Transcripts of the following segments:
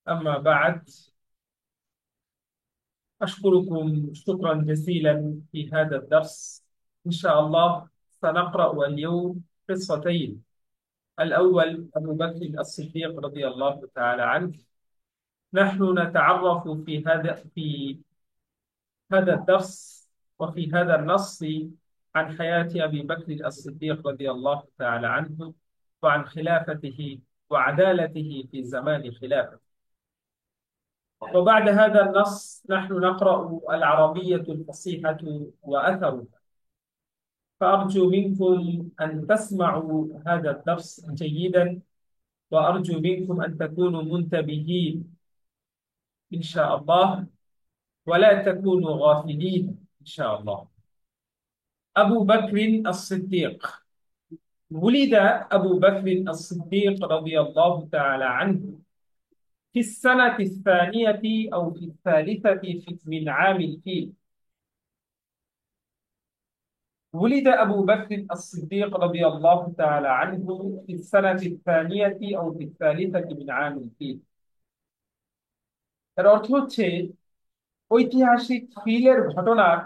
أما بعد، أشكركم شكرا جزيلا في هذا الدرس. إن شاء الله سنقرأ اليوم قصتين. الأول أبو بكر الصديق رضي الله تعالى عنه. نحن نتعرف في هذا الدرس وفي هذا النص عن حياة أبي بكر الصديق رضي الله تعالى عنه، وعن خلافته وعدالته في زمان خلافته. وبعد هذا النص نحن نقرأ العربية الفصيحة وأثرها، فأرجو منكم أن تسمعوا هذا الدرس جيدا، وأرجو منكم أن تكونوا منتبهين إن شاء الله، ولا تكونوا غافلين إن شاء الله. أبو بكر الصديق. ولد أبو بكر الصديق رضي الله تعالى عنه في السنة الثانية أو في الثالثة من عام الفيل. ولد أبو بكر الصديق رضي الله تعالى عنه في السنة الثانية أو في الثالثة من عام الفيل। এর অর্থ হচ্ছে ঐতিহাসিক ফিলের ঘটনার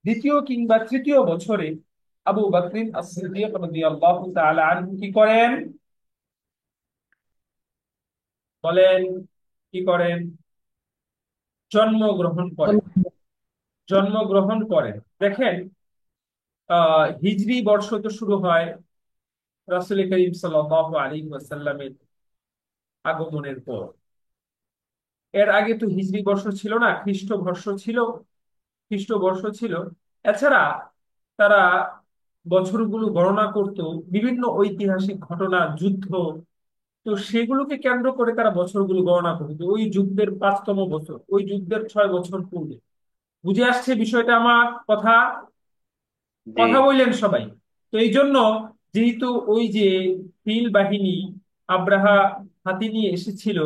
দ্বিতীয় কিংবা তৃতীয় বছরে আবু বকর as-সিদ্দিক রাদিয়াল্লাহু তাআলা আনহু কি করেন? বলেন, কি করেন? জন্মগ্রহণ করেন। জন্মগ্রহণ করেন। দেখেন, হিজরি বর্ষ তো শুরু হয় রাসূল করিম সাল্লাল্লাহু আলাইহি ওয়াসাল্লামের আগমনের পর। এর আগে তো হিজরি বর্ষ ছিল না, খ্রিস্টবর্ষ ছিল। খ্রিস্টবর্ষ ছিল। এছাড়া তারা বছরগুলো গণনা করত বিভিন্ন ঐতিহাসিক ঘটনা, যুদ্ধ, তো সেগুলোকে কেন্দ্র করে তারা বছরগুলো গণনা করত। ওই যুদ্ধের 5তম বছর, ওই যুদ্ধের 6 বছর পূর্বে। বুঝে আসছে বিষয়টা? আমার কথা জি। কথা বললেন সবাই? তো এই জন্য, যেহেতু ওই যে ফিল বাহিনী আব্রাহা হাতি নিয়ে এসেছিল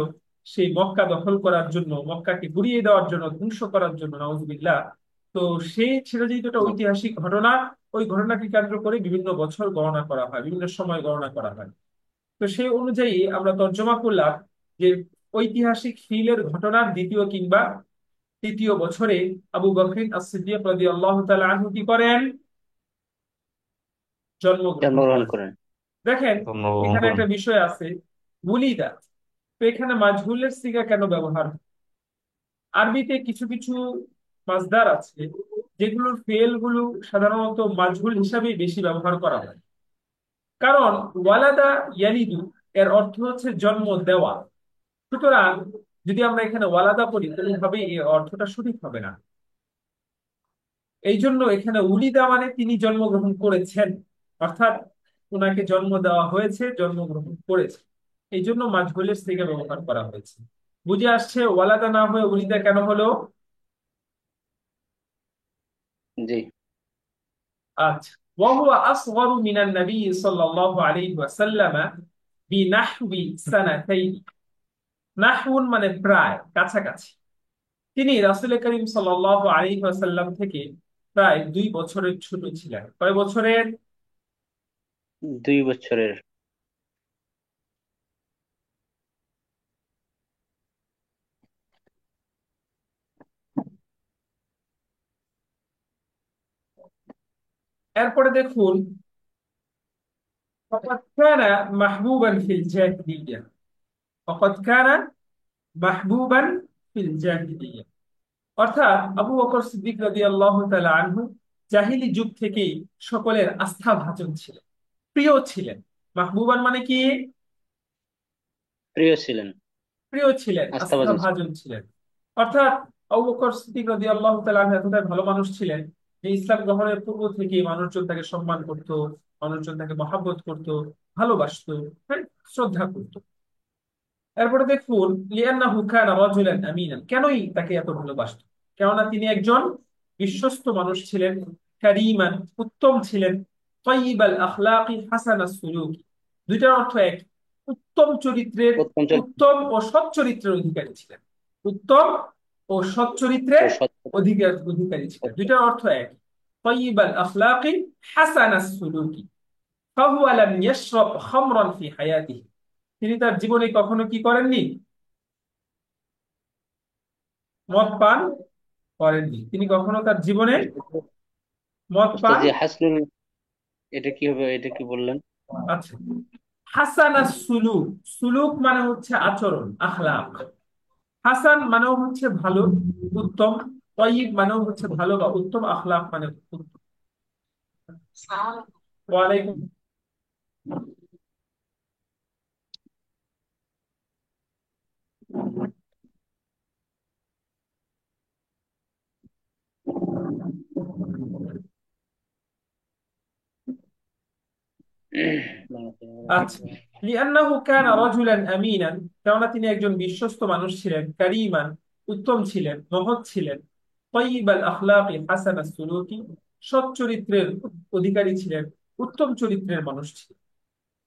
সেই মক্কা দখল করার জন্য, মক্কাকে গুড়িয়ে দেওয়ার জন্য, ধ্বংস করার জন্য, নাউজুবিল্লাহ। তো সেই ছিল যেহেতু একটা ঐতিহাসিক ঘটনা, ওই ঘটনাকে কেন্দ্র করে বিভিন্ন বছর গণনা করা হয়, বিভিন্ন সময় গণনা করা হয়। তো সেই অনুযায়ী আমরা তর্জমা করলাম যে ঐতিহাসিক ফিলের ঘটনার দ্বিতীয় কিংবা তৃতীয় বছরে আবু বকর as-সিদ্দিক রাদিয়াল্লাহু তাআলা আনহু কি করেন? জন্মগ্রহণ জন্মগ্রহণ করেন। করেন। দেখেন, জন্মগ্রহণ এখানে করেন। একটা বিষয় আছে, উলিদা। তো এখানে মাজহুলের সিগা কেন ব্যবহার হয়? আরবিতে কিছু কিছু মাসদার আছে যেগুলোর ফেল গুলো সাধারণত মাজহুল হিসাবে বেশি ব্যবহার করা হয়। কারণ ওয়ালাদা ইয়ালিদু এর অর্থ হচ্ছে জন্ম দেওয়া। সুতরাং যদি আমরা এখানে ওয়ালাদা পড়ি তাহলে ভাবে এই অর্থটা সঠিক হবে না। এই জন্য এখানে উলিদা মানে তিনি জন্মগ্রহণ করেছেন, অর্থাৎ ওনাকে জন্ম দেওয়া হয়েছে, জন্মগ্রহণ করেছে। এই জন্য মাজহুলের সিগা ব্যবহার করা হয়েছে। বুঝে আসছে ওয়ালাদা না হয়ে উলিদা কেন হলো? জি। আচ্ছা। وهو أصغر من النبي صلى الله عليه وسلم بنحو سنتين। নাহউন মানে প্রায়, কাছাকাছি। তিনি রাসূল করিম সাল্লাল্লাহু আলাইহি ওয়াসাল্লাম থেকে প্রায় 2 বছরের ছোট ছিলেন। কয় বছরের? 2 বছরের। এরপরে দেখুন, فقد كان محبوبا في الجاهلية। فقد كان محبوبا في الجاهلية। অর্থাৎ আবু বকর সিদ্দিক রাদিয়াল্লাহু তাআলা আনহু জাহিলি যুগ থেকেই সকলের আস্থাভাজন ছিলেন, প্রিয় ছিলেন। মাহবুবান মানে কি? প্রিয় ছিলেন। প্রিয় ছিলেন, আস্থাভাজন ছিলেন। আস্থাভাজন ছিলেন। অর্থাৎ আবু বকর সিদ্দিক রাদিয়াল্লাহু তাআলা আনহু এতটাই ভালো মানুষ ছিলেন যে ইসলাম গ্রহণের পূর্ব থেকে মানুষজন তাকে সম্মান করত, মানুষজন তাকে মহাব্বত করত, ভালোবাসতো, হ্যাঁ, শ্রদ্ধা করত। এরপরে দেখুন, লিআন্নাহু কানা রাজুলান আমিনান। কেনই তাকে এত ভালোবাসতো? কেননা তিনি একজন বিশ্বস্ত মানুষ ছিলেন, কারীমান উত্তম ছিলেন, তাইয়িবাল আখলাকি হাসানাস সুলুকি। দুইটার অর্থ এক। উত্তম চরিত্রের, উত্তম চরিত্র উত্তম ও সৎ চরিত্রের অধিকারী ছিলেন। উত্তম ও সৎ চরিত্রের ও সৎ। অধিকারী ছিলেন। দুইটার অর্থ এক। তাইয়িবাল আখলাকি হাসানাস সুলুকি ফাহুয়া লাম ইয়াশরাব খামরান ফি হায়াতিহি। তিনি তার জীবনে কখনো কি করেননি? মদ পান করেননি, তিনি কখনো তার জীবনে মদ উস্তাদ পান। জি হাসনুল, এটা কি হবে, এটা কি বললেন? আচ্ছা, হাসানাস সুলুক, সুলুক মানে হচ্ছে আচরণ, আখলাক। হাসান মানেও হচ্ছে ভালো, উত্তম। তয়িব মানেও হচ্ছে ভালো বা উত্তম, আখলাক মানে উত্তম। ওয়ালাইকুম। আচ্ছা, লিআন্নাহু কানা রাজুলান আমিনান, কেননা তিনি একজন বিশ্বস্ত মানুষ ছিলেন, কারীমান, উত্তম ছিলেন, মহৎ ছিলেন, তাইয়িবাল আখলাকি হাসানাস সুলুকি, সৎ চরিত্রের অধিকারী ছিলেন, উত্তম চরিত্রের মানুষ ছিলেন।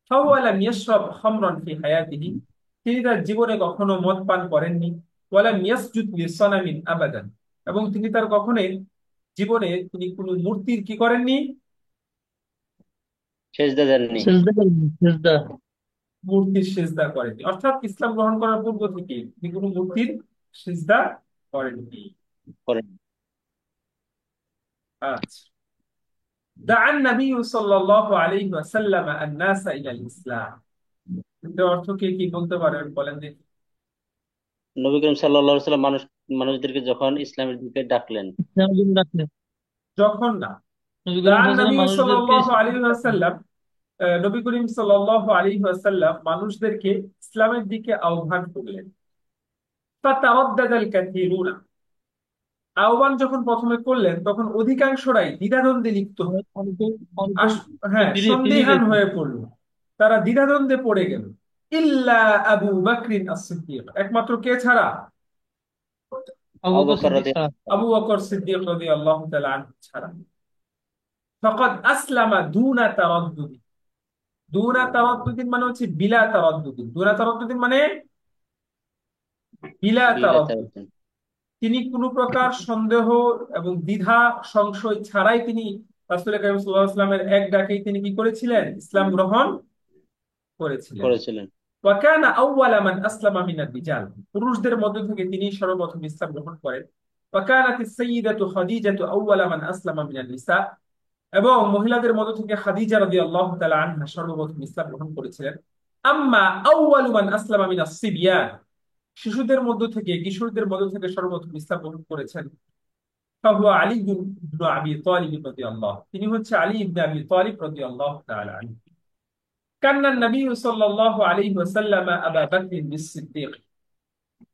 ফাহুয়া লাম ইয়াশরাব খামরান ফি হায়াতিহি, তিনি তার জীবনে কখনো মদ পান করেননি। ওয়ালাম ইয়াসজুদ লিসানামিন আবাদান, এবং তিনি তার কখনোই জীবনে তিনি কোনো মূর্তির কি করেননি, সেজদা দেননি। সেজদা করেনি, সেজদা। মূর্তির সিজদা করেনি। অর্থাৎ ইসলাম গ্রহণ করার পূর্ব থেকে তিনি কোনো মূর্তির সিজদা করেননি। করেন। আচ্ছা, দাআন নবী সাল্লাল্লাহু আলাইহি ওয়াসাল্লাম আন-নাস ইলা ইসলাম, এর অর্থ কি কি বলতে পারেন বলেন দেখি। নবী করিম সাল্লাল্লাহু আলাইহি সাল্লাম মানুষদেরকে যখন ইসলামের দিকে ডাকলেন। ইসলামের জন্য ডাকলেন। যখন না, নবী করিম দাআন সাল্লাল্লাহু নবী আলাইহি মানুষদেরকে সাল্লাল্লাহু ইসলামের আলাইহি জন্য ডাকলেন। ওয়াসাল্লাম, নবী করিম সাল্লাল্লাহু আলাইহি ওয়াসাল্লাম মানুষদেরকে ইসলামের দিকে আহ্বান করলেন। ফাতারাদ্দাদাল কাসীরুনা, আহ্বান যখন প্রথমে করলেন তখন অধিকাংশরাই দ্বিধাদ্বন্দ্বে লিপ্ত হলো। অনেকে অনেকে আস- হ্যাঁ, ফিরে ফিরে সন্দিহান গেছে। হয়ে পড়ল, তারা দ্বিধাদ্বন্দ্বে পড়ে গেল। ইল্লা আবু বকরিন আস-সিদ্দিক, একমাত্র কে ছাড়া? আবু আবু বকর বকর সিদ্দিক ছাড়া। আবু বকর সিদ্দিক রাদিয়াল্লাহু তাআলা আনহু ছাড়া। ফাকাদ আসলামা দুনা তারাদ্দুদি, দুনা তারাদ্দুদিন মানে হচ্ছে বিলা তারাদ্দুদিন, দুনা তারাদ্দুদিন মানে বিলা তারাদ্দুদ, বিলাতে। তিনি কোনো প্রকার সন্দেহ এবং দ্বিধা সংশয় ছাড়াই তিনি রাসূল কারীম সাল্লাল্লাহু আলাইহি ওয়াসাল্লামের এক ডাকেই তিনি কি করেছিলেন? ইসলাম গ্রহণ করেছিলেন। করেছিলেন। ওয়াকানা আউওয়ালা মান আসলামা মিনার রিজাল, পুরুষদের মধ্য থেকে তিনি সর্বপ্রথম ইসলাম গ্রহণ করেন। ওয়াকানাতিস সাইয়্যিদাতু খাদিজাতু আউওয়ালা মান আসলামা মিনান নিসা, এবং মহিলাদের মধ্য থেকে খাদিজা রাদিয়াল্লাহু তাআলা আনহা সর্বপ্রথম ইসলাম গ্রহণ করেছিলেন। আম্মা আউওয়ালু মান আসলামা মিনাস সিবিয়ান, শিশুদের মধ্য থেকে, কিশোরদের মধ্য থেকে সর্বপ্রথম ইসলাম গ্রহণ করেছেন ফাহুয়া আলী ইবনে আবি তালিব রাদিয়াল্লাহু, তিনি হচ্ছে আলী ইবনে আবি তালিব রাদিয়াল্লাহু তাআলা আনহু। কান্না নবী সাল্লাল্লাহু আলাইহি ওয়াসাল্লাম আবা বকর বিস-সিদ্দিক,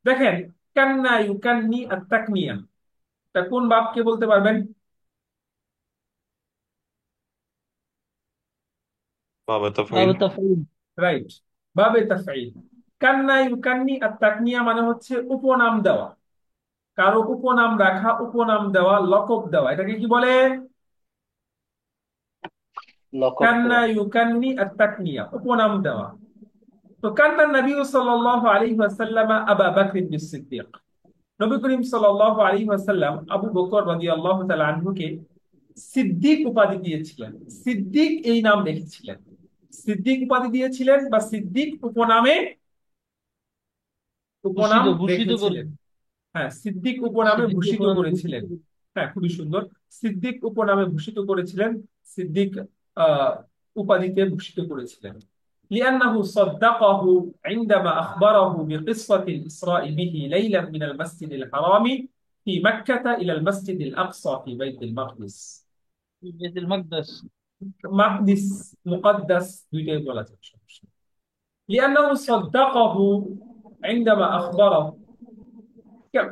দেখেন, কান্না ইউকান্নি আত-তাকনিয়া, এটা কোন বাক্যে বলতে পারবেন? باب বাবু التفعيل. তাফঈল। রাইট, বাবে তাফঈল। কান্না ইউকান্নি আত-তাকনিয়া মানে হচ্ছে উপনাম দেওয়া, কারো উপনাম রাখা, উপনাম দেওয়া, লকব দেওয়া, এটাকে কি বলে? লকব কান্না দেওয়া। ইউকান্নি আত-তাকনিয়া, উপনাম দেওয়া। তো কান্না নবী সাল্লাল্লাহু আলাইহি ওয়াসাল্লাম আবা বকর বিস-সিদ্দিক, নবী করিম সাল্লাল্লাহু আলাইহি ওয়াসাল্লাম আবু বকর রাদিয়াল্লাহু তাআলা আনহুকে সিদ্দিক উপাধি দিয়েছিলেন, সিদ্দিক এই নাম রেখেছিলেন, সিদ্দিক উপাধি দিয়েছিলেন বা সিদ্দিক উপনামে উপনাম ভূষিত করে। রেখেছিলেন। হ্যাঁ, সিদ্দিক উপনামে সিদ্দিককে ভূষিত কোরআনে ভূষিত করেছিলেন। করে। হ্যাঁ, খুবই সুন্দর, সিদ্দিক উপনামে ভূষিত করেছিলেন, সিদ্দিক আহ উপাধিতে ভূষিত করেছিলেন। لأنه صدقه عندما أخبره بقصة الإسراء به ليلا من المسجد الحرام في مكة إلى المسجد الأقصى في بيت المقدس। বাইতুল মাকদাস। মাকদিস, মুকদ্দাস দুইটাই বলা যায় সমস্যা নেই। لأنه صدقه عندما أخبره,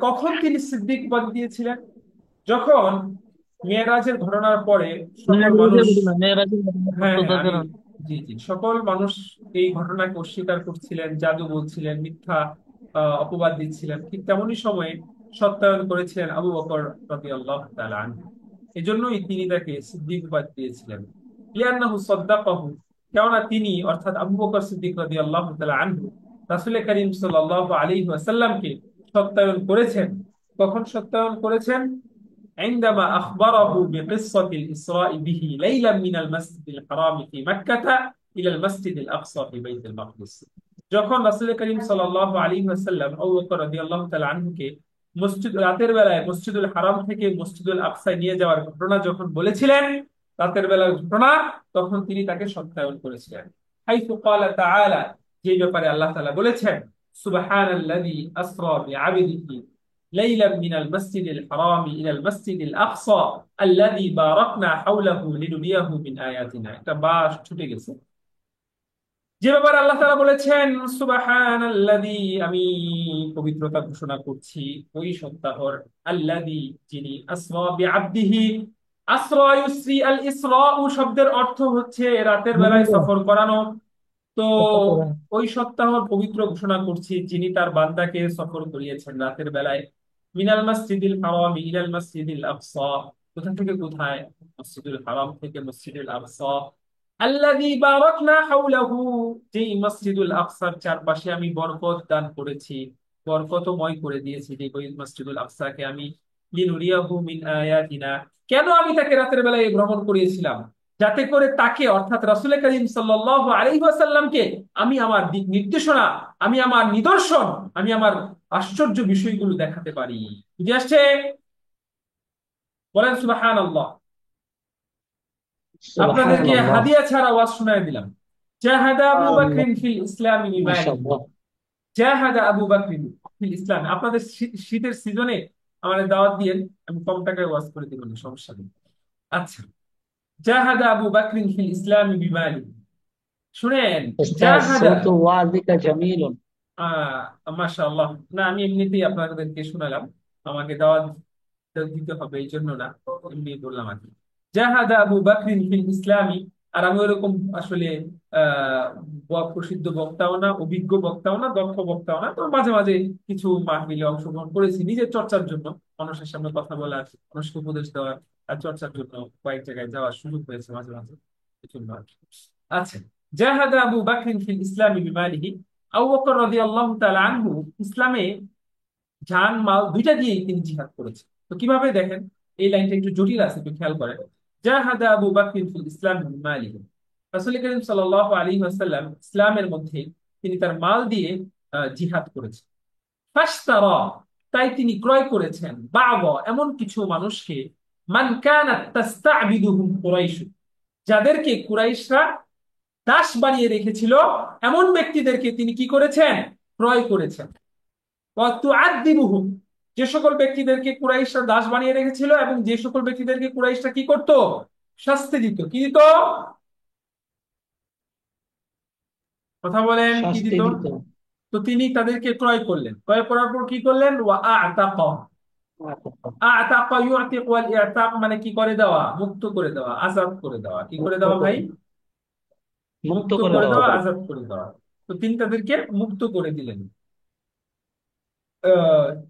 কখন তিনি সিদ্দিক উপাধি দিয়েছিলেন? যখন মেরাজের ঘটনার পরে সকল মেরাজের মানুষ, ঘটনা, মেরাজের ঘটনা হ্যাঁ হ্যাঁ, সত্যতা আমি, জানান। জি জি, সকল মানুষ এই ঘটনাকে অস্বীকার করছিলেন, জাদু বলছিলেন, মিথ্যা অপবাদ দিচ্ছিলেন, ঠিক তেমনই সময়ে সত্যায়ন করেছিলেন আবু বকর রাদিয়াল্লাহু তাআলা আনহু। এজন্যই তিনি তাকে সিদ্দিক উপাধি দিয়েছিলেন। লিআন্নাহু সাদ্দাকাহু, কেননা তিনি অর্থাৎ আবু বকর সিদ্দিক রাদিয়াল্লাহু তাআলা আনহু রাসূল করিম সাল্লাল্লাহু আলাইহি ওয়াসাল্লামকে সত্যায়ন করেছেন। কখন সত্যায়ন করেছেন? عندما أخبره بقصة الإسراء به ليلا من المسجد الحرام في مكة إلى المسجد الأقصى في بيت المقدس, যখন রাসূল করিম সাল্লাল্লাহু আলাইহি ওয়াসাল্লাম আবু বকর রাদিয়াল্লাহু তাআলা আনহুকে রাতের বেলায় মসজিদুল হারাম থেকে মসজিদুল আকসায় নিয়ে যাওয়ার ঘটনা যখন বলেছিলেন, রাতের বেলার ঘটনা, তখন তিনি তাকে সত্যায়ন করেছিলেন। হাইথু ক্বালা তাআলা, যে ব্যাপারে আল্লাহ তাআলা বলেছেন, সুবহানাল্লাযী আসরা বিআবদিহি লাইলাম মিনাল মাসজিদিল হারামি ইলাল মাসজিদিল আকসা আল্লাযী বারাকনা হাওলাহু লিনুরিয়াহু মিন আয়াতিনা। একটা বা ছুটে গেছে। যে ব্যাপারে আল্লাহ তাআলা বলেছেন সুবহানাল্লাযী, আমি পবিত্রতা ঘোষণা করছি ওই সত্তাহর, আল্লাযী, যিনি, আসরা বিআবদিহি, আসরা ইউসরি, আল ইসরা শব্দের অর্থ হচ্ছে রাতের বেলায় সফর করানো। তো ওই সত্তাহর পবিত্র ঘোষণা করছি যিনি তার বান্দাকে সফর করিয়েছেন রাতের বেলায়, মিনাল মসজিদিল হারাম ইলাল মসজিদিল আকসা, কোথা থেকে কোথায়? মসজিদুল হারাম থেকে মসজিদুল আকসা, আল্লাযী বারাকনা হাওলাহু, যেই মসজিদুল আকসার চারপাশে আমি বরকত দান করেছি, বরকতময় করে দিয়েছি যে ওই মসজিদুল আকসাকে আমি, লিনুরিয়াহু মিন আয়াতিনা, কেন আমি তাকে রাতের বেলায় ভ্রমণ করিয়েছিলাম? যাতে করে তাকে, অর্থাৎ রাসূল করিম সাল্লাল্লাহু আলাইহি ওয়াসাল্লামকে আমি আমার দিক নির্দেশনা, আমি আমার নিদর্শন, আমি আমার আশ্চর্য বিষয়গুলো দেখাতে পারি। বুঝে আসছে? বলেন সুবহানাল্লাহ। আপনাদেরকে সুবহানাল্লাহ। হাদিয়া ছাড়া ওয়াজ শোনায় দিলাম। জাহাদা আবু আল্লাহ, বকর ফিল ইসলামি বিমালি, মাশাআল্লাহ। জাহাদা আবু বকর ফিল ইসলাম। আপনাদের শীতের সিজনে আমাদের দাওয়াত দিয়েন, আমি কম টাকায় ওয়াজ করে দিব না, সমস্যা নেই। আচ্ছা, জাহাদা আবু বকর ফিল ইসলামি বিমালি, শুনেন। উস্তাদ, জাহাদা, সৌতু ওয়াজিকা জামিলুন। মাশাআল্লাহ। না, আমি এমনিতেই আপনাদেরকে শোনালাম, আমাকে দাওয়াত দিতে হবে এই জন্য না, এমনি বললাম আর কি। জাহাদা আবু বকর ফিল ইসলামি। আর আমি ওরকম আসলে প্রসিদ্ধ বক্তাও না, অভিজ্ঞ বক্তাও না, দক্ষ বক্তাও না, তো মাঝে মাঝে কিছু মাহফিলে অংশগ্রহণ করেছি নিজের চর্চার জন্য, মানুষের সামনে কথা বলার, মানুষকে উপদেশ দেওয়ার আর চর্চার জন্য কয়েক জায়গায় যাওয়ার সুযোগ হয়েছে মাঝে মাঝে, এই জন্য আর কি। আচ্ছা, জাহাদা আবু বকর ফিল ইসলামি বিমালিহি, আবু বকর রাদিয়াল্লাহু তাআলা আনহু ইসলামে জান মাল দুইটা দিয়েই তিনি জিহাদ করেছেন। তো কিভাবে দেখেন, এই লাইনটা একটু জটিল আছে, একটু খেয়াল করেন। জাহাদা আবু বকর ফিল ইসলাম বিমালিহি, রাসূল করিম সাল্লাল্লাহু আলাইহি ওয়াসাল্লাম ইসলামের মধ্যে তিনি তার মাল দিয়ে জিহাদ করেছেন। ফাশতারা, তাই তিনি ক্রয় করেছেন, বা'দ, এমন কিছু মানুষকে, মান কানাত তাস্তা'বিদুহুম কুরাইশ, যাদেরকে কুরাইশরা দাস বানিয়ে রেখেছিল, এমন ব্যক্তিদেরকে তিনি কি করেছেন? ক্রয় করেছেন। ওয়াতুআদ্দিবুহুম, যে সকল ব্যক্তিদেরকে কুরাইশরা দাস বানিয়ে রেখেছিল এবং যে সকল ব্যক্তিদেরকে কুরাইশরা কি করত? শাস্তি দিত। কি দিত? কথা বলেন, কি শাস্তি দিত? দিত। তো তিনি তাদেরকে ক্রয় করলেন, ক্রয় করার পর কি করলেন? ওয়া আ'তাকা, আ'তাকা ইউ'তিক, ওয়াল ই'তাক মানে কি করে দেওয়া? মুক্ত করে দেওয়া, আজাদ করে দেওয়া। কি করে মুক্ত দেওয়া ভাই? করে, মুক্ত মুক্ত করে করে দেওয়া দেওয়া, ভাই। আজাদ করে দেওয়া। তো তিনি তাদেরকে মুক্ত করে দিলেন।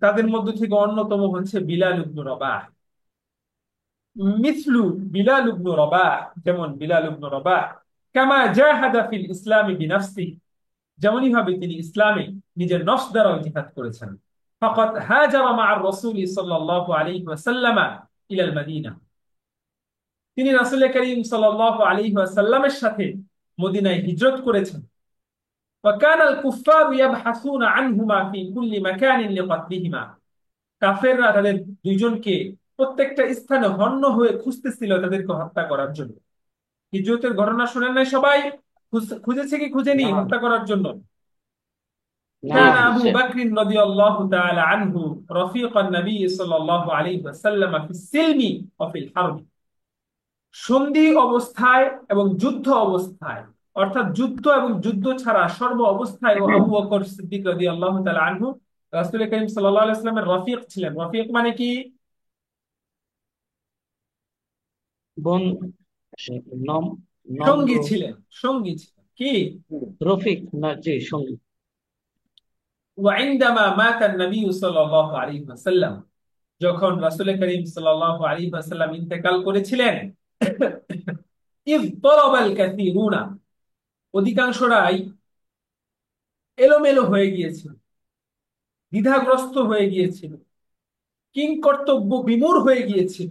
তাদের মধ্য থেকে অন্যতম হচ্ছে বিলাল ইবনে রাবাহ। মিসলু বিলাল ইবনে রাবাহ, যেমন বিলাল ইবনে রাবাহ, কামা জাহাদা ফিল ইসলামি বিনাফসিহি, যেমনই ভাবে তিনি ইসলামে নিজের নফস দ্বারা জিহাদ করেছেন। ফাকাদ হাজারা মা আর রাসূল সাল্লাল্লাহু আলাইহি ওয়াসাল্লাম ইলাল মাদিনা, তিনি রাসূল করিম সাল্লাল্লাহু আলাইহি ওয়াসাল্লামের সাথে মদিনায় হিজরত করেছেন। ওয়া কানাল কুফফারু ইয়াবহাসুনা আনহুমা ফি কুল্লি মাকানিন লিকাতলিহিমা, কাফেররা তাদের দুইজনকে প্রত্যেকটা স্থানে হন্য হয়ে খুঁজতেছিল তাদেরকে হত্যা করার জন্য। হিজরতের ঘটনা শুনেন নাই সবাই? খুঁজেছে কি খুঁজেনি না, হত্যা করার জন্য? না كان أبو খুঁজছে। بكر رضي الله تعالى عنه رفيق النبي صلى الله عليه وسلم في السلم وفي الحرب, সন্ধি অবস্থায় এবং যুদ্ধ অবস্থায়, অর্থাৎ যুদ্ধ এবং যুদ্ধ ছাড়া সর্ব অবস্থায় ও আবু বকর সিদ্দিক রাদিয়াল্লাহু তাআলা আনহু রাসূল করিম সাল্লাল্লাহু আলাইহি ওয়াসাল্লামের রফিক ছিলেন। রফিক মানে কি? বোন, নম, নম্র। সঙ্গী ছিলেন, সঙ্গী ছিলেন। কি? রফিক না, জি সঙ্গী। وعندما مات النبي صلى الله عليه وسلم, যখন রাসূল করিম সাল্লাল্লাহু আলাইহি ওয়াসাল্লাম ইন্তেকাল করেছিলেন, ইয তরাবাল কাসীরুনা, অধিকাংশরাই এলোমেলো হয়ে গিয়েছিল, দ্বিধাগ্রস্ত হয়ে গিয়েছিল, কিং কর্তব্য বিমূঢ় হয়ে গিয়েছিল।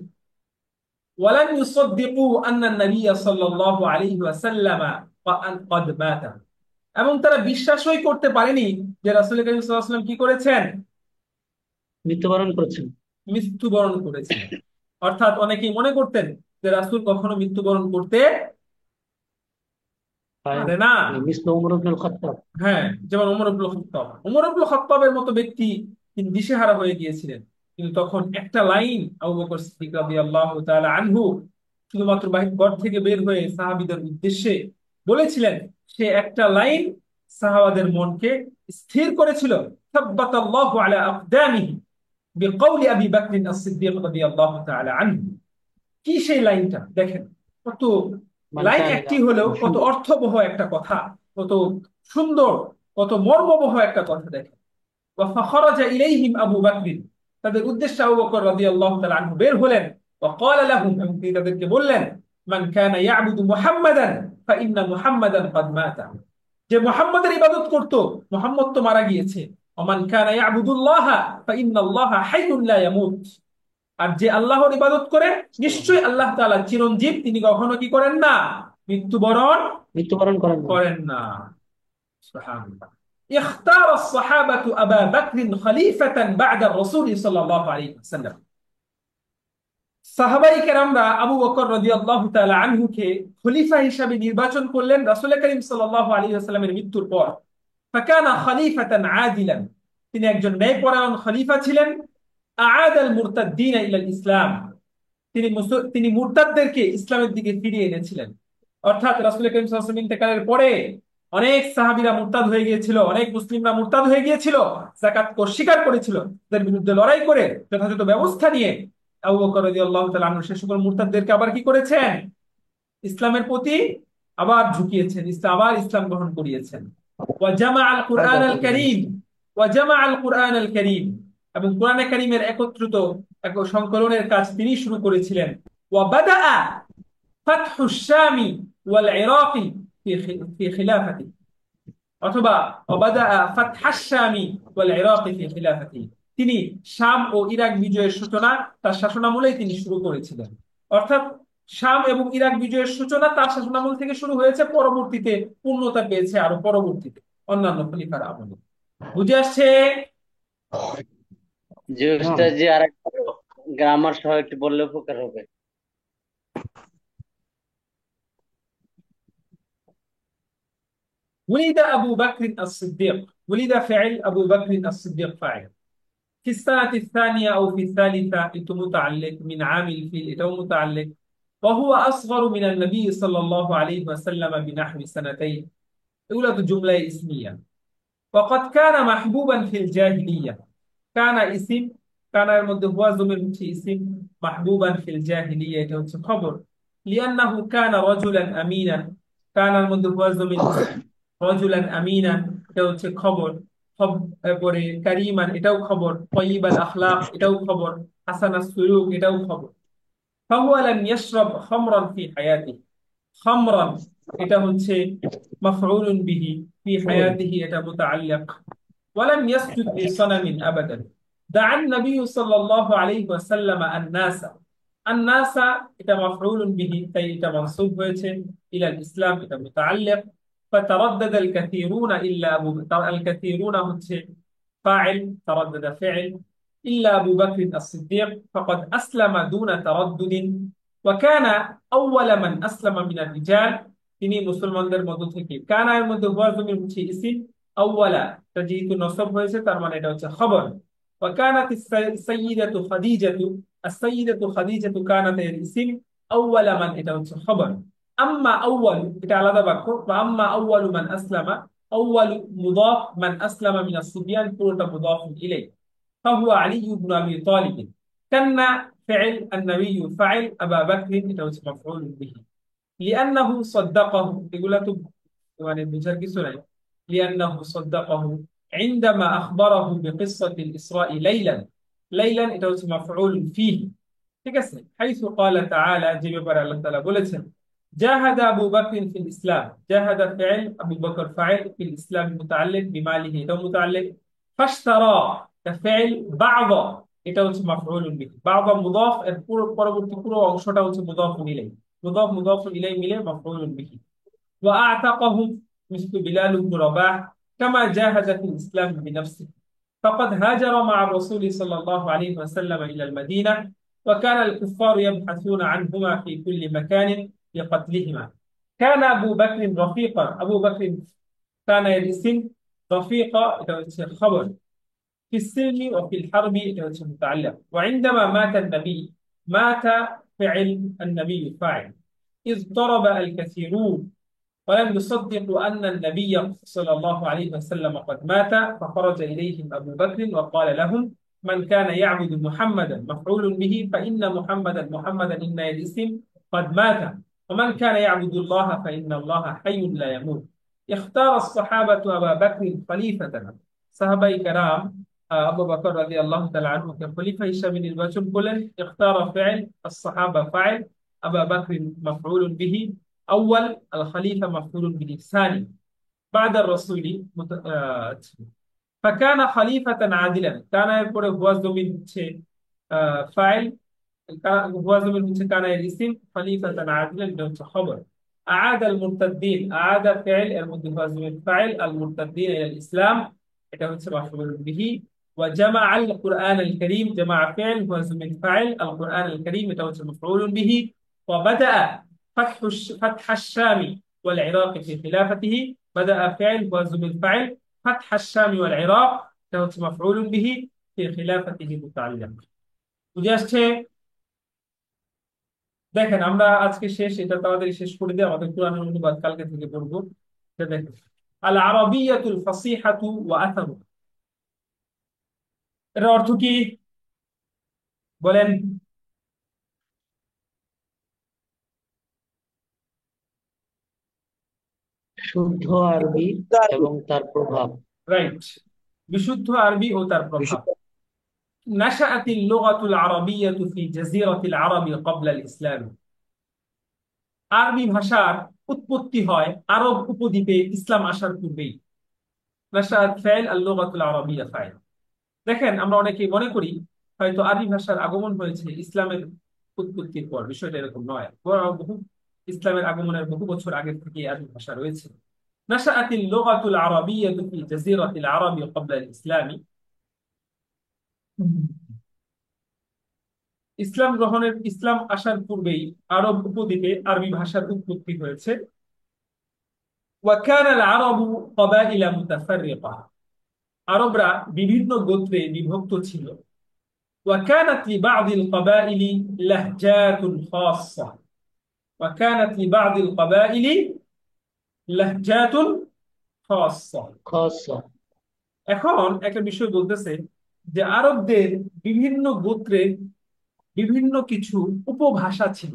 ওয়ালাম ইউসাদ্দিকু আন্না নবী সাল্লাল্লাহু আলাইহি ওয়াসাল্লাম ক্বাদ মাতা, এবং তারা বিশ্বাসই করতে পারেনি যে রাসূল করিম সাল্লাল্লাহু আলাইহি ওয়াসাল্লাম কি করেছেন? মৃত্যুবরণ করেছেন। মৃত্যুবরণ করেছিলেন। অর্থাৎ অনেকেই মনে করতেন যে রাসূল কখনো মৃত্যুবরণ করতে তাই পারে না। মিসল ওমর ইবনুল খাত্তাব। হ্যাঁ, যেমন ওমর ইবনুল খাত্তাব এর মতো ব্যক্তি তিনি দিশেহারা হয়ে গিয়েছিলেন, কিন্তু তখন একটা লাইন আবু বকর সিদ্দিক রাদিয়াল্লাহু তাআলা আনহু শুধুমাত্র বাহির ঘর থেকে বের হয়ে সাহাবীদের উদ্দেশ্যে বলেছিলেন। সে একটা লাইন সাহাবাদের মনকে স্থির করেছিল। সাব্বাতাল্লাহু আলা আকদামিহি বিকৌলি আবি বকর as-সিদ্দিক রাদিয়াল্লাহু তাআলা আনহু। কি সেই লাইনটা দেখেন, কত মান লাইন কানা একটি ইয়াবুদু হলেও কত মুহাম্মদ। অর্থবহ একটা কথা, কত সুন্দর, কত মর্মবহ একটা কথা দেখেন। ফাখরাজা ইলাইহিম আবু বকর, তাদের উদ্দেশ্যে আবু বকর রাদিয়াল্লাহু তাআলা আনহু বের হলেন। وقال لهم, এবং তিনি তাদেরকে বললেন, মান কানা ইয়াবুদু মুহাম্মাদান ফাইন্না মুহাম্মাদান ক্বাদ মাতা, যে মুহাম্মাদের ইবাদত করত, মুহাম্মদ তো মারা গিয়েছে। ওমান কানা ইয়াবুদুল্লাহ ফাইন্নাল্লাহা হাইয়ুন লা ইয়ামুত, আর যে আল্লাহর ইবাদত করে নিশ্চয়ই আল্লাহ তাআলা চিরঞ্জীব, তিনি কখনো কি করেন না, মৃত্যুবরণ মৃত্যুবরণ করেন না। করেন না। সুবহানাল্লাহ। اختار الصحابة أبا بكر خليفة بعد الرسول صلى الله عليه وسلم। সাহাবাই কেরামরা আবু বকর রাদিয়াল্লাহু তাআলা আনহুকে খলিফা হিসাবে নির্বাচন করলেন রাসূল করিম সাল্লাল্লাহু আলাইহি ওয়াসাল্লামের মৃত্যুর পর। ফাকানা খলিফাতান আদিলান, তিনি একজন ন্যায়পরায়ণ খলিফা ছিলেন। আআদাল মুরতাদ্দিনা ইলাল ইসলাম, তিনি মুরতাদদেরকে ইসলামের দিকে ফিরিয়ে এনেছিলেন। অর্থাৎ রাসূল করিম সাল্লাল্লাহু আলাইহি ওয়াসাল্লাম ইন্তেকালের পরে অনেক সাহাবীরা মুরতাদ হয়ে গিয়েছিল, অনেক মুসলিমরা মুরতাদ হয়ে গিয়েছিল, যাকাতকে অস্বীকার করেছিল। তাদের বিরুদ্ধে লড়াই করে যথাযথ ব্যবস্থা নিয়ে আবু বকর রাদিয়াল্লাহু তাআলা আনহু সে সকল মুরতাদদেরকে আবার কি করেছেন, ইসলামের প্রতি আবার ঝুঁকিয়েছেন, ইসলাম গ্রহণ করিয়েছেন। ওয়া জামাআল কুরআন আল কারীম, এবং কোরআনে কারীমের একত্রিত এক সংকলনের কাজ তিনি শুরু করেছিলেন। ওয়া বাদাআ ফাতহুশ শামি ওয়াল ইরাকি ফি খিলাফাতি, অথবা ওয়া বাদাআ ফাতহাশ শামি ওয়াল ইরাকি ফি খিলাফাতি, তিনি শাম ও ইরাক বিজয়ের সূচনা তার শাসনামলেই তিনি শুরু করেছিলেন। অর্থাৎ শাম এবং ইরাক বিজয়ের সূচনা তার শাসনামল থেকে শুরু হয়েছে, পরবর্তীতে পূর্ণতা পেয়েছে আরো পরবর্তীতে অন্যান্য খলিফার আমলে। বুঝে আসছে? জি উস্তাদ জি, আর একটা গ্রামার সহ একটু বললে উপকার হবে। ولد أبو بكر الصديق، ولد فعل أبو بكر الصديق فاعل في السنة الثانية أو في الثالثة، إنت متعلق من عام الفيل إنه متعلق، وهو أصغر من النبي صلى الله عليه وسلم بنحو سنتين. أولى جملة اسمية. وقد كان محبوبا في الجاهلية، كان اسم، كان المده هو ضمير اسم، محبوبا في الجاهلية এটা হচ্ছে খবর। لأنه كان رجلا أمينا، كان المده هو ضمير اسم، رجلا أمينا এটা হচ্ছে খবর। পরে কারিমান এটাও খবর, طيب الأخلاق এটাও খবর, হাসান السلوك এটাও খবর। فهو لم يشرب خمرا في حياته، خمرا এটা হচ্ছে مفعول به، في حياته এটা متعلق। ولم يسجد لصنم أبدا. دعا النبي صلى الله عليه وسلم الناس، الناس এটা مفعول به তাই এটা منصوب হয়েছে، إلى الإسلام এটা متعلق। فتردد الكثيرون إلا أبو بكر، الكثيرون হচ্ছে فاعل، تردد فعل، إلا أبو بكر الصديق فقد أسلم دون تردد، وكان أول من أسلم من الرجال، তিনি মুসলমানদের মধ্য থেকে। কানা এর মধ্যে হুয়া জমির হচ্ছে ইসিম, আউয়ালা এটা যেহেতু নসব হয়েছে তার মানে এটা হচ্ছে খবর। وكانت السيدة خديجة، السيدة خديجة كانت এর ইসিম، আউয়ালা মান এটা হচ্ছে খবর। আম্মা আউয়ালু এটা আলাদা বাক্য। আম্মা আউয়ালু মান আসলামা, আউয়ালু মুদাফ, মান আসলামা মিনাস সিবিয়ান পুরোটা মুদাফ ইলাই। فهو علي بن ابي طالب। كان فعل، النبي فاعل، ابا بكر এটা হচ্ছে مفعول به। لأنه صدقه এগুলা তো মানে বুঝার কিছু নাই। لأنه صدقه عندما أخبره بقصة الإسراء ليلا، ليلا এটা হচ্ছে مفعول فيه। ঠিক আছে, حيث قال تعالى যে ব্যাপারে আল্লাহ তাআলা বলেছেন جاهد أبو بكر في الإسلام، جاهد فعل، أبو بكر فاعل، في الإسلام متعلق، بماله ده متعلق، فاشترى كفعل بعض এটা হচ্ছে مفعول به، بعض مضاف এর পুরো পরবর্তী পুরো অংশটা হচ্ছে মুদাফ ইলাইহি، মুদাফ মুদাফ ইলাইহি মিলে مفعول به। وأعتقهم مثل بلال بن رباح كما جاهد في الإسلام بنفسه، فقد هاجر مع الرسول صلى الله عليه وسلم إلى المدينة، وكان الكفار يبحثون عنهما في كل مكان لقتلهما. كان أبو بكر رفيقا، أبو بكر كان الاسم رفيقا خبر في السلم وفي الحرب متعلق. وعندما مات النبي، مات فعل النبي فاعل، إذ ضرب الكثيرون ولم يصدقوا أن النبي صلى الله عليه وسلم قد مات، فخرج إليهم أبو بكر وقال لهم: من كان يعبد محمدا مفعول به، فإن محمدا إن الاسم قد مات، ومن كان يعبد الله فإن الله حي لا يموت. اختار الصحابة أبا بكر خليفة، صحابة كرام আবু বকর রাদিয়াল্লাহু তাআলা আনহু কে খলিফা হিসেবে নির্বাচন করলেন। اختار فعل الصحابة فاعل أبا بكر مفعول به أول، الخليفة مفعول به ثاني، بعد الرسول فكان خليفة عادلا. كان এরপরে হুয়া জমির হচ্ছে ফাইল, হুয়া জমির হচ্ছে কানা এর ইসিম, খলিফাতান আদিলান এটা হচ্ছে খবর। আআদ আল মুরতাদ্দিন, আআদ ফাইল এর মধ্যে হুয়া জমির ফাইল, আল মুরতাদ্দিন ইলাল ইসলাম এটা হচ্ছে মাফউল বিহি। وجمع القرآن الكريم، جمع فعل هو زمن فاعل، القرآن الكريم এটা হচ্ছে مفعول به. وبدأ فتح الشام والعراق في خلافته، بدأ فعل هو زمن فاعل، فتح الشام والعراق এটা হচ্ছে مفعول به في خلافته متعلق। বুঝে আসছে? দেখেন আমরা আজকে শেষ, এটা তাড়াতাড়ি শেষ করে দিয়ে আমাদের কোরআনের অনুবাদ কালকে থেকে পড়বো। এটা দেখেন, আল আরাবিয়াতুল ফাসিহাতু ওয়া আথারু, এর অর্থ কি বলেন? শুদ্ধ আরবি এবং তার প্রভাব। রাইট, বিশুদ্ধ আরবি ও তার প্রভাব। বিশুদ্ধ نشأت اللغة العربية في جزيرة العرب قبل الإسلام। আরবি ভাষার উৎপত্তি হয় আরব উপদ্বীপে ইসলাম আসার পূর্বেই। نشأت فعل اللغة العربية فاعل। দেখেন আমরা অনেকেই মনে করি হয়তো আরবি ভাষার আগমন হয়েছে ইসলামের উৎপত্তির পর, বিষয়টা এরকম নয়। বহু ইসলামের আগমনের বহু বছর আগে থেকে আরবি ভাষা রয়েছে। نشأت اللغة العربية في جزيرة العرب قبل الإسلام। ইসলাম আসার পূর্বেই আরব উপদ্বীপে আরবি ভাষার উৎপত্তি হয়েছে। وكان العرب قبائل متفرقة، আরবরা বিভিন্ন গোত্রে বিভক্ত ছিল। وكانت لبعض القبائل لهجات خاصة، وكانت لبعض القبائل لهجات خاصة। খাসা। এখন একটা বিষয় বলতেছে যে আরবদের বিভিন্ন গোত্রে বিভিন্ন কিছু উপভাষা ছিল।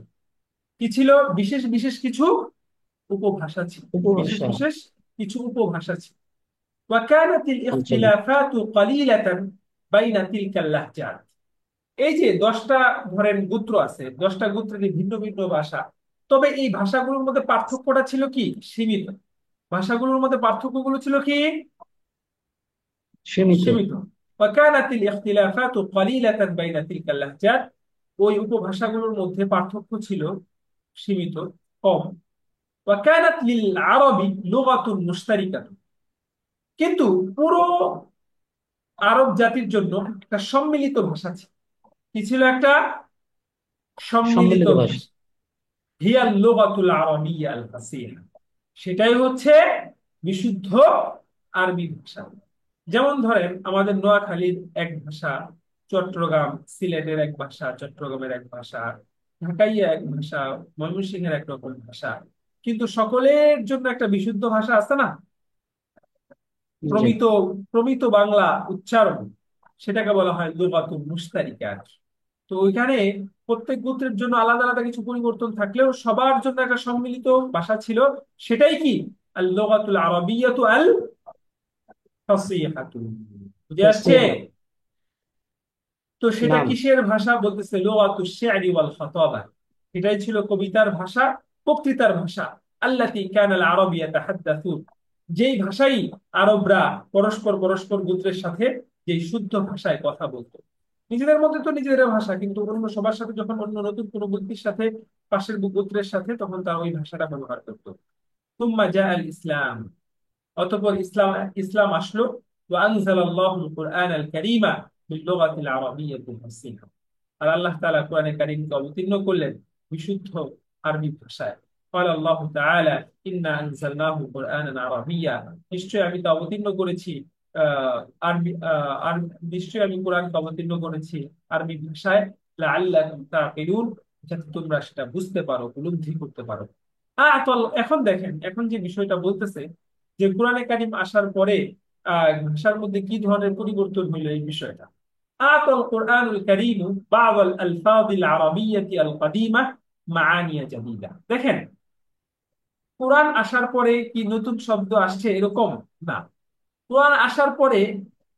কি ছিল? বিশেষ বিশেষ কিছু উপভাষা ছিল, বিশেষ উপভাষা। বিশেষ কিছু উপভাষা ছিল। وكانت আচ্ছা, الاختلافات قليلة بين تلك اللهجات। এই যে 10টা ধরেন গোত্র আছে, 10টা গোত্রের ভিন্ন ভিন্ন ভাষা, তবে এই ভাষাগুলোর মধ্যে পার্থক্যটা ছিল কি? সীমিত। ভাষাগুলোর মধ্যে পার্থক্যগুলো ছিল কি? সীমিত। সীমিত। وكانت الاختلافات قليلة بين تلك اللهجات، ওই উপভাষাগুলোর মধ্যে পার্থক্য ছিল সীমিত, কম। وكانت للعرب لغة مشتركة، কিন্তু পুরো আরব জাতির জন্য একটা সম্মিলিত ভাষা ছিল। কি ছিল? একটা সম্মিলিত সম্মিলিত ভাষা। ভাষা। হিয়া লুগাতুল আরাবিয়্যা আল ফাসিহা, সেটাই হচ্ছে বিশুদ্ধ আরবি ভাষা। যেমন ধরেন আমাদের নোয়াখালীর এক ভাষা, চট্টগ্রাম সিলেটের এক ভাষা, চট্টগ্রামের এক ভাষা, ঢাকাইয়া এক ভাষা, ময়মনসিংহের এক রকম ভাষা, কিন্তু সকলের জন্য একটা বিশুদ্ধ ভাষা আছে না? জি। প্রমিত প্রমিত বাংলা উচ্চারণ, সেটাকে বলা হয় লুগাতুল মুশতারিকা। তো ওইখানে প্রত্যেক গোত্রের জন্য আলাদা আলাদা কিছু পরিবর্তন থাকলেও সবার জন্য একটা সম্মিলিত ভাষা ছিল। সেটাই কি? আল লুগাতুল আরাবিয়্যাতু আল ফাসিহাতু। বুঝে আসছে? ফাসিহা। তো সেটা নাম। কিসের ভাষা? বলতেছে লুগাতুশ শি'রি ওয়াল খাতাবা, এটাই ছিল কবিতার ভাষা, বক্তৃতার ভাষা। আল্লাতী কানাল আরাবী ইয়াতাহাদ্দাসুন, যেই ভাষাই আরবরা পরস্পর পরস্পর গোত্রের সাথে যেই শুদ্ধ ভাষায় কথা বলতো। নিজেদের মধ্যে তো নিজেদের ভাষা, কিন্তু অন্য সবার সাথে যখন অন্য নতুন কোনো গোত্রের সাথে, পাশের গোত্রের সাথে, তখন তারা ওই ভাষাটা ব্যবহার করতো। তুম্মা জা আল ইসলাম, অতঃপর ইসলাম ইসলাম আসলো। وأنزل الله القرآن الكريم باللغة العربية الفصيحة। আর আল্লাহ তাআলা কোরআনে কারীমকে অবতীর্ণ করলেন বিশুদ্ধ আরবি ভাষায়। قال الله تعالى إنا أنزلناه قرآنا عربيا। নিশ্চয়ই আমি তা অবতীর্ণ করেছি আহ, আরবি আর নিশ্চয়ই আমি কোরআনকে অবতীর্ণ করেছি আরবি ভাষায় লাআল্লাকুম তাকিলুন, যাতে তোমরা সেটা বুঝতে পারো, উপলব্ধি করতে পারো। এখন দেখেন, এখন যে বিষয়টা বলতেছে যে কোরআনে কারীম আসার পরে ভাষার মধ্যে কি ধরনের পরিবর্তন হইলো এই বিষয়টা। আতাল কোরআনুল কারীম বা'দ আল আলফাযিল আরাবিয়্যাতি আল কাদীমা মাআনিয়া জাদীদা। দেখেন, কোরআন আসার পরে কি নতুন শব্দ আসছে এরকম না। কোরআন আসার পরে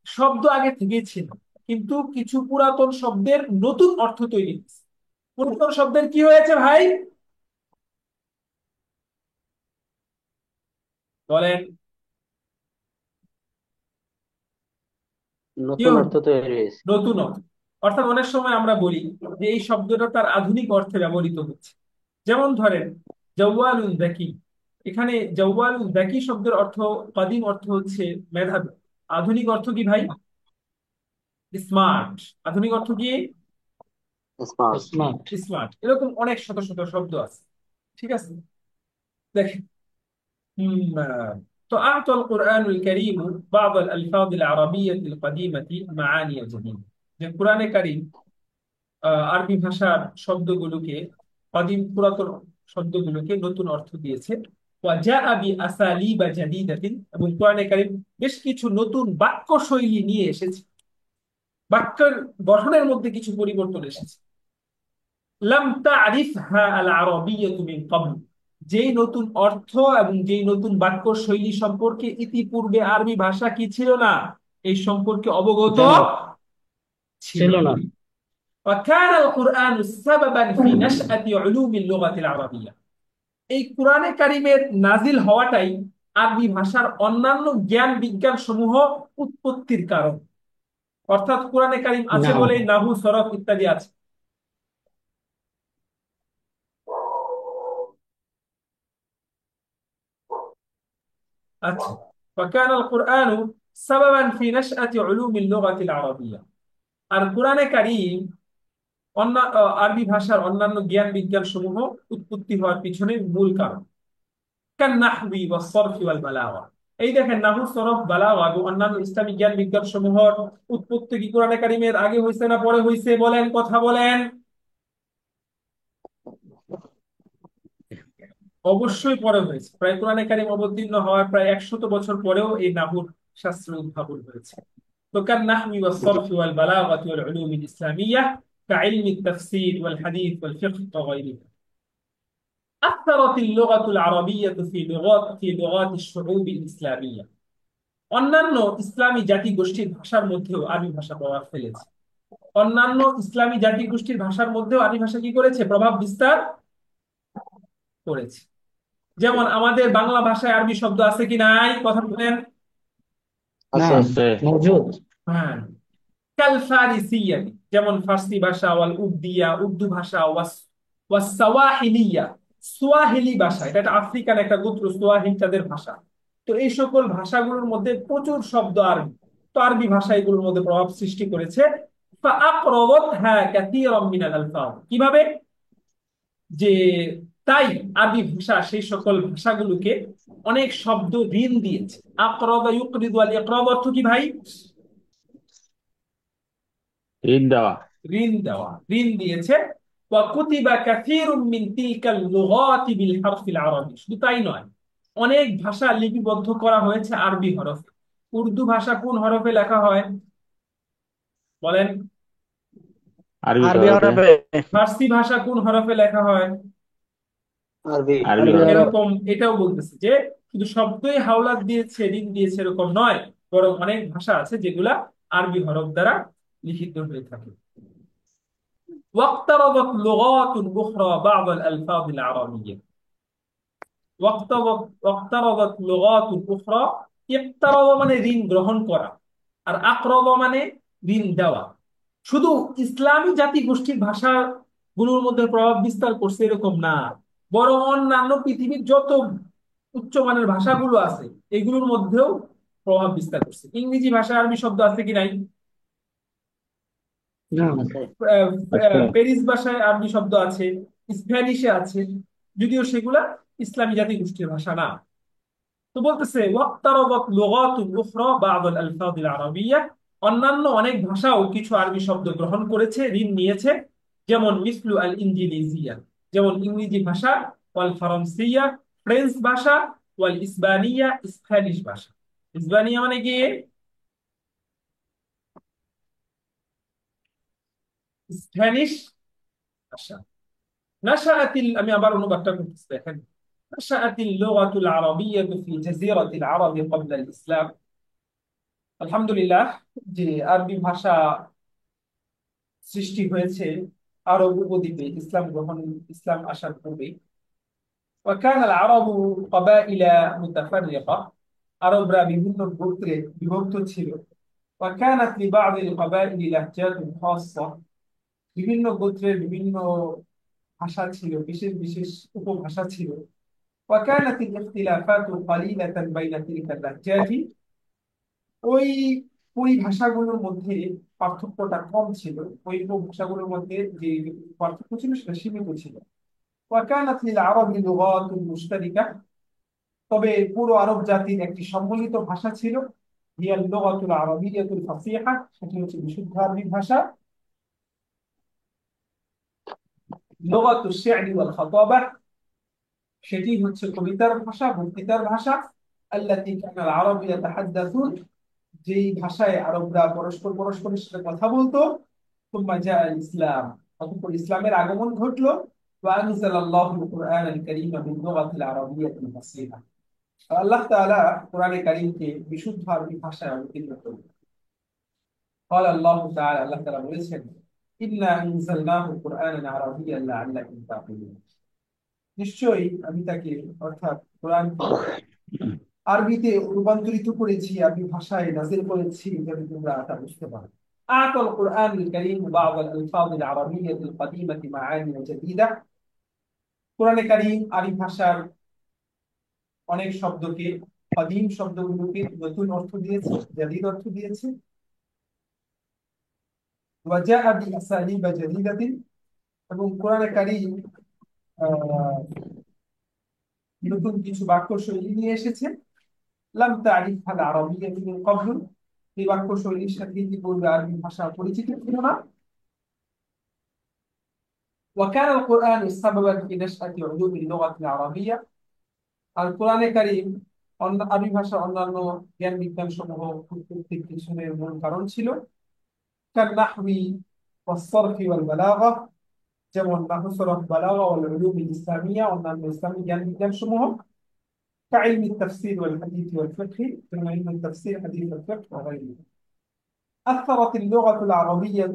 শব্দ আগে থেকেই ছিল, কিন্তু কিছু পুরাতন শব্দের নতুন অর্থ তৈরি হয়েছে। পুরাতন শব্দের কি হয়েছে ভাই বলেন? কি নতুন হলো? অর্থ তৈরি হয়েছে। নতুন অর্থ। অর্থাৎ অনেক সময় আমরা বলি যে এই শব্দটা তার আধুনিক অর্থে ব্যবহৃত হচ্ছে। যেমন ধরেন জাওয়ালুন যাকি, এখানে জাওয়ালুন যাকি শব্দের অর্থ, কাদিম অর্থ হচ্ছে মেধাবী। আধুনিক অর্থ কি ভাই? স্মার্ট। আধুনিক অর্থ কি? স্মার্ট। স্মার্ট। স্মার্ট। এরকম অনেক শত শত শব্দ আছে, ঠিক আছে? দেখেন তো أعطى القرآن الكريم بعض الألفاظ العربية القديمة معاني جديدة। যে কোরআনে কারীম আরবি ভাষার শব্দগুলোকে, পুরাতন শব্দগুলোকে নতুন অর্থ দিয়েছে। ওয়াজাআ বিআসালিবা জাদীদাতিন, এবং কোরআনে কারীম বেশ কিছু নতুন বাক্য শৈলী নিয়ে এসেছে। বাক্যের গঠনের মধ্যে কিছু পরিবর্তন এসেছে। লাম তা'রিফহা আল আরাবিয়্যাতু মিন ক্বাবল, যেই নতুন অর্থ এবং যেই নতুন বাক্য শৈলী সম্পর্কে ইতিপূর্বে আরবি ভাষা কি ছিল না, এই সম্পর্কে অবগত জানা ছিল ছিল না। না। وكان القرآن سببا في نشأة علوم اللغة العربية। এই কোরআনে কারিমের নাজিল হওয়াটাই আরবি ভাষার অন্যান্য জ্ঞান বিজ্ঞান সমূহ উৎপত্তির কারণ। অর্থাৎ কোরআনে কারিম আছে না। বলে নাহু, সরফ ইত্যাদি আছে। আচ্ছা, وكان القرآن سببا في نشأة علوم اللغة العربية। আর কোরআনে কারিম আরবি ভাষার অন্যান্য জ্ঞান বিজ্ঞান সমূহ উৎপত্তি হওয়ার পিছনে মূল কারণ। কান্নাহবি ওয়াস সরফি ওয়াল বালাগা। এই দেখেন, নাহু, সরফ, বালাগা এবং অন্যান্য ইসলামী জ্ঞান বিজ্ঞান সমূহের উৎপত্তি কি কোরআনে কারিমের আগে হয়েছে না পরে হয়েছে? বলেন, কথা বলেন। অবশ্যই পরে হয়েছে। প্রায় কোরআনে কারিম অবতীর্ণ হওয়ার প্রায় 100 বছর পরেও এই নাহুর শাস্ত্র উদ্ভাবন হয়েছে। তো কান্নাহবি ওয়াস সরফি ওয়াল বালাগা ওয়াল উলুম আল ইসলামিয়্যা كعلم التفسير والحديث والفقه وغيرها. أثرت اللغة العربية في لغات الشعوب الإسلامية। অন্যান্য ইসলামী জাতিগোষ্ঠীর ভাষার মধ্যেও আরবি ভাষা প্রভাব ফেলেছে। অন্যান্য ইসলামী জাতিগোষ্ঠীর ভাষার মধ্যেও আরবি ভাষা কি করেছে? প্রভাব বিস্তার করেছে। যেমন আমাদের বাংলা ভাষায় আরবি শব্দ আছে কি নাই? কথা বলেন। না, আছে। মওজুদ। হ্যাঁ, কাল ফারিসিয়া, যেমন ফার্সি ভাষা, ওয়াল উর্দিয়া উর্দু ভাষা, ওয়াস সাওয়াহিলিয়া সোয়াহিলি ভাষা, এটা একটা আফ্রিকান একটা গোত্র, সোয়াহিলি তাদের ভাষা। তো এই সকল ভাষাগুলোর মধ্যে প্রচুর শব্দ আরবি। তো আরবি ভাষা এগুলোর মধ্যে প্রভাব সৃষ্টি করেছে। ফাআকরাদাতহা কাসীরাম মিনাল আলফাজ। কিভাবে? যে তাই আরবি ভাষা সেই সকল ভাষাগুলোকে অনেক শব্দ ঋণ দিয়েছে। আকরাদা ইউকরিদু, আল ইকরাদ অর্থ কি ভাই? ঋণ দেওয়া। ঋণ দেওয়া, ঋণ দিয়েছে। وكتب كثير من تلك اللغات بالحرف العربي। শুধু তাই নয়, অনেক ভাষা লিপিবদ্ধ করা হয়েছে আরবি হরফে। উর্দু ভাষা কোন হরফে লেখা হয় বলেন? আরবি আরবি হরফে। হরফে। ফার্সি ভাষা কোন হরফে লেখা হয়? আরবি আরবি হরফে। এরকম এটাও বলতেছে যে শুধু শব্দই হাওলাত দিয়েছে, ঋণ দিয়েছে এরকম নয়, বরং অনেক ভাষা আছে যেগুলা আরবি হরফ দ্বারা লিখিত হয়ে থাকে। واقترضت لغات أخرى بعض الألفاظ العربية। واقترضت لغات أخرى। اقترض মানে ঋণ গ্রহণ করা, আর আকরদ মানে ঋণ দেওয়া। শুধু ইসলামী জাতিগোষ্ঠীর ভাষা গুলোর মধ্যে প্রভাব বিস্তার করছে এরকম না, বরং অন্যান্য পৃথিবীর যত উচ্চমানের ভাষাগুলো আছে এগুলোর মধ্যেও প্রভাব বিস্তার করছে। ইংরেজি ভাষায় আরবি শব্দ আছে কি নাই? না, আছে। প্যারিস ভাষায় আরবি শব্দ আছে, স্প্যানিশে আছে, যদিও সেগুলা ইসলামী জাতিগোষ্ঠীর ভাষা না। তো বলতেছে ওয়াক্তারাবাত লুগাতুল উখরা বা'দ আল আলফাযিল আরাবিয়্যা, অন্যান্য অনেক ভাষাও কিছু আরবি শব্দ গ্রহণ করেছে, ঋণ নিয়েছে। যেমন মিসলু আল ইনজিলিজিয়া, যেমন ইংরেজি ভাষা, ওয়াল ফারান্সিয়া ফ্রেঞ্চ ভাষা, ওয়াল ইসবানিয়া স্প্যানিশ ভাষা। ইসবানিয়া মানে কি? স্প্যানিশ ভাষা। আমি আবার অনুবাদটা করতেছি, দেখেন। نشأت اللغة العربية في جزيرة العرب قبل الإسلام। আলহামদুলিল্লাহ, যে আরবি ভাষা সৃষ্টি হয়েছে আরব উপদ্বীপে ইসলাম আসার পূর্বে। وكان العرب قبائل متفرقة، আরবরা বিভিন্ন গোত্রে বিভক্ত ছিল। وكانت لبعض القبائل لهجات خاصة، বিভিন্ন গোত্রের বিভিন্ন ভাষা ছিল, বিশেষ বিশেষ উপভাষা ছিল। وكانت الاختلافات قليلة بين تلك اللهجات، ওই ওই ভাষাগুলোর মধ্যে পার্থক্যটা কম ছিল। ওই ভাষাগুলোর মধ্যে যে পার্থক্য ছিল সেটা সীমিত ছিল। وكانت للعرب لغات مشتركة، তবে পুরো আরব জাতির একটি সম্মিলিত ভাষা ছিল। هي اللغة العربية الفصيحة، সেটি হচ্ছে বিশুদ্ধ আরবি ভাষা। لغة الشعر والخطابة، সেটি হচ্ছে কবিতার ভাষা, বক্তৃতার ভাষা। التي كان العرب يتحدثون، যেই ভাষায় আরবরা পরস্পর পরস্পরের সাথে কথা বলতো। ثم جاء الإسلام، অতঃপর ইসলামের আগমন ঘটলো। وأنزل الله القرآن الكريم باللغة العربية الفصيحة، আল্লাহ তাআলা কোরআনে কারীমকে বিশুদ্ধ আরবি ভাষায় অবতীর্ণ করলেন। قال الله تعالى, আল্লাহ তাআলা বলেছেন, إنا أنزلناه قرآنا عربيا لعلكم تعقلون, নিশ্চয়ই আমি তাকে, অর্থাৎ কোরআনকে আরবিতে রূপান্তরিত করেছি, আরবি ভাষায় নাযিল করেছি, যাতে তোমরা তা বুঝতে পারো। أعطى القرآن الكريم بعض الألفاظ العربية القديمة معاني جديدة, কোরআনে কারীম আরবি ভাষার অনেক শব্দকে, কদিম শব্দগুলোকে নতুন অর্থ দিয়েছে, জাদীদ অর্থ দিয়েছে। وجاء بأساليب جديدة, এবং কোরআনে কারীম আহ, নতুন কিছু বাক্য শৈলী নিয়ে এসেছে। লাম তারিফহা আল আরাবিয়্যা মিন ক্বাবল, এই বাক্য শৈলীর সাথে ইতিপূর্বে আরবি ভাষা পরিচিত ছিল না। وكان القرآن سببا في نشأة علوم اللغة العربية, আর কোরআনে কারীম আরবি ভাষা অন্যান্য জ্ঞান বিজ্ঞান সমূহ উৎপত্তির পিছনের মূল কারণ ছিল। কান্নাহবি ওয়াস-সরফি ওয়াল বালাগা, যেমন নাহু, সরফ, বালাগা, ওয়াল উলুম ইসলামিয়া, অন্যান্য ইসলামী জ্ঞান বিজ্ঞান সমূহ। كعلم التفسير والحديث والفقه، كما علم التفسير حديث الفقه وغيره. أثرت اللغة العربية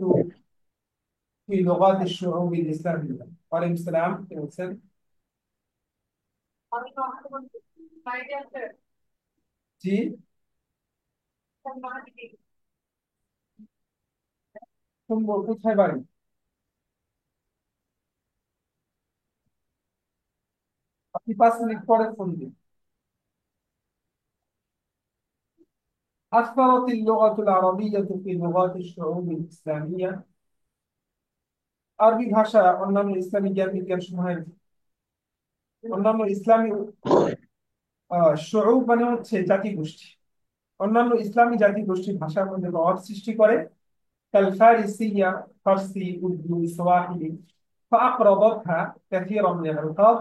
في لغات الشعوب الإسلامية. وعليكم السلام. জি, কোথায় বাড়ি? আপনি 5 মিনিট পরে ফোন দিন। أثرت اللغة العربية في لغات الشعوب الإسلامية, আরবি ভাষা অন্যান্য ইসলামী জ্ঞান বিজ্ঞান সমূহের, অন্যান্য ইসলামী শুউব মানে হচ্ছে জাতিগোষ্ঠী, অন্যান্য ইসলামী জাতিগোষ্ঠীর ভাষার মধ্যে প্রভাব সৃষ্টি করে। কাল ফারিসিয়া, ফার্সি, উর্দু, সোয়াহিলি, ফাআকরাদাতহা কাসীরাম মিনাল আলকাব,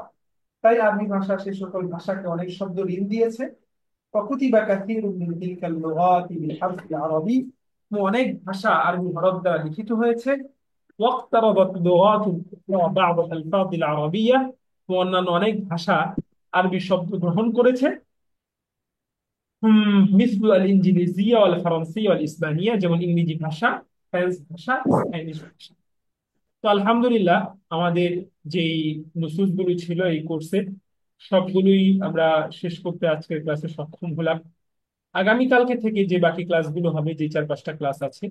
তাই আরবি ভাষা সে সকল ভাষাকে অনেক শব্দ ঋণ দিয়েছে। وكتب كثير من تلك اللغات بالحرف العربي, অনেক ভাষা আরবি হরফ দ্বারা লিখিত হয়েছে। واقتربت لغات أخرى بعض الألفاظ العربية, অন্যান্য অনেক ভাষা আরবি শব্দ গ্রহণ করেছে। مثل الإنجليزية والفرنسية والإسبانية, যেমন ইংরেজি ভাষা, ফ্রেঞ্চ ভাষা, স্প্যানিশ ভাষা। তো আলহামদুলিল্লাহ, আমাদের যেই নুসুস গুলো ছিল এই কোর্সে সবগুলোই আমরা শেষ করতে আজকের ক্লাসে সক্ষম হলাম। আগামীকালকে থেকে যে বাকি ক্লাসগুলো হবে, যে 4-5টা ক্লাস আছে,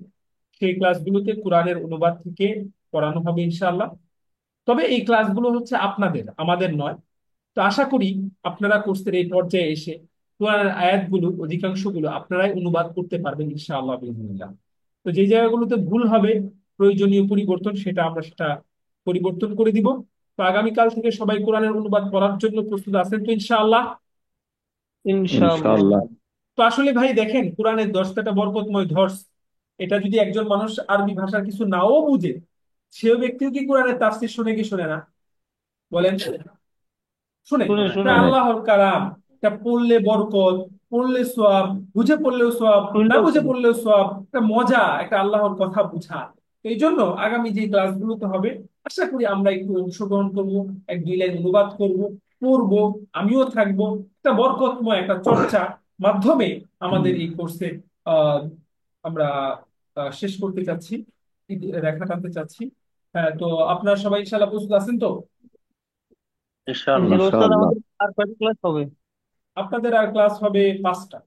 সেই ক্লাসগুলোতে কোরআনের অনুবাদ থেকে পড়ানো হবে ইনশাআল্লাহ। তবে এই ক্লাসগুলো হচ্ছে আপনাদের, আমাদের নয়। তো আশা করি আপনারা কোর্সের এই পর্যায়ে এসে কোরআনের আয়াতগুলো অধিকাংশগুলো আপনারাই অনুবাদ করতে পারবেন ইনশাআল্লাহ বিইজনিল্লাহ। তো যে জায়গাগুলোতে ভুল হবে, প্রয়োজনীয় পরিবর্তন, সেটা পরিবর্তন করে দিব। তো আগামীকাল থেকে সবাই কোরআনের অনুবাদ করার জন্য প্রস্তুত আছেন তো ইনশাআল্লাহ? ইনশাআল্লাহ। ইনশাআল্লাহ। তো আসলে ভাই দেখেন, কোরআনের দর্শটা বরকতময় ধর্স। এটা যদি একজন মানুষ আরবি ভাষার কিছু নাও বুঝে, সেও ব্যক্তিও কি কোরআনের তাফসীর শুনে কি শুনে না? বলেন, শুনে। শুনে শোনেন। শুনে এটা আল্লাহর কালাম, এটা পড়লে বরকত, পড়লে সওয়াব, বুঝে পড়লেও সওয়াব, না শুনলেও বুঝে শুনে। পড়লেও সওয়াব। একটা মজা, একটা আল্লাহর কথা বুঝা। তো এই জন্য আগামী যে ক্লাসগুলোতে হবে, আশা করি আমরা একটু অংশগ্রহণ করব, এক দুই লাইন অনুবাদ করব, পড়বো, আমিও থাকবো। একটা বরকতময় একটা চর্চা মাধ্যমে আমাদের এই কোর্সে আহ আমরা শেষ করতে চাচ্ছি, রেখা টানতে চাচ্ছি। হ্যাঁ, তো আপনারা সবাই ইনশাআল্লাহ প্রস্তুত আছেন তো? ইনশাআল্লাহ। জি ওস্তাদ, ইনশাআল্লাহ। আমাদের আর কয়টা ক্লাস হবে? আপনাদের আর ক্লাস হবে 5টা।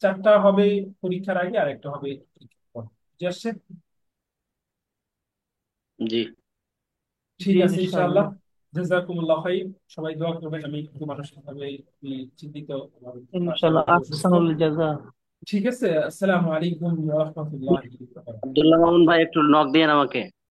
4টা হবে পরীক্ষার আগে, আর একটা হবে পরীক্ষার পর। বুঝে আসছে? জি। ঠিক জি আছে ইনশাআল্লাহ। ইনশাআল্লাহ। জাযাকুমুল্লাহ খাইর। সবাই দোয়া করবেন, আমি একটু মানসিকভাবে চিন্তিত, আমার বাসায় ইনশাআল্লাহ, একটু অসুস্থ। আহসানুল জাযা। ঠিক আছে, আসসালামু আলাইকুম ওয়া রাহমাতুল্লাহি ওয়া বারাকাতুহু। আব্দুল্লাহ মামুন ভাই একটু নক দিয়েন আমাকে।